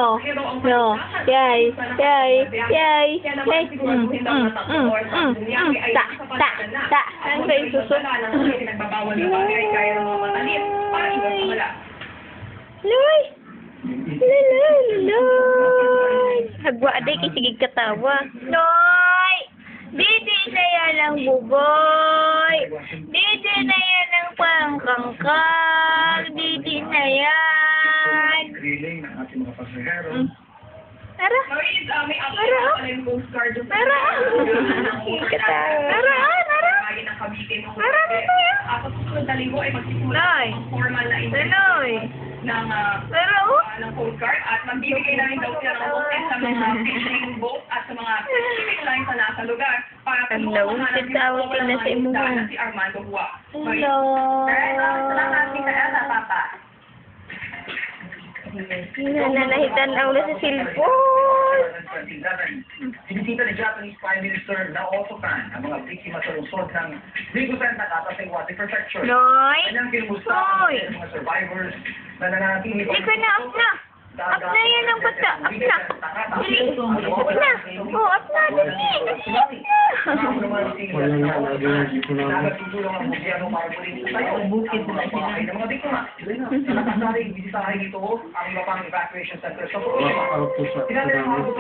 No. No. Yay. Yay. Yay. Yay. Ta. Ta. Ta. Ano ba yung suso? Loy. Loy. Loy. Hagwa day kisigig katawa. Loy. Didi na yan ang buboy. Didi na yan ang pangkangkang. Didi na yan. Ara. Ara. Ara. Kata. Ara. Ara. Ara nito yan. Loy. Loy. Ng coast guard at magbibigay na rin daw sila ng boses sa mga fishing boat at sa mga shipping lines na nasa lugar para Hello, tawag ko na sa imuha. si Armando Hua. Hello. Salamat ni Kaya Papa. Nananahitan ang ulo sa cellphone. Sinisita ni Japanese Prime Minister Naoto Kan ang mga biktima sa lungsod ng Bigusan Nakata sa Iwate Prefecture. Noy. Kanyang kinumusta Noy. ang mga survivors na nananatili Hindi ka na, up na. Up na yan ang bata. Up na. Dili. Up na. Oh, up na. Dili. Nagtutulong ang gobyerno para pulitin tayo. Ang mga bahay ng mga biktima. Nakasaring bisitahin ito ang iba pang evacuation center sa Fukushima.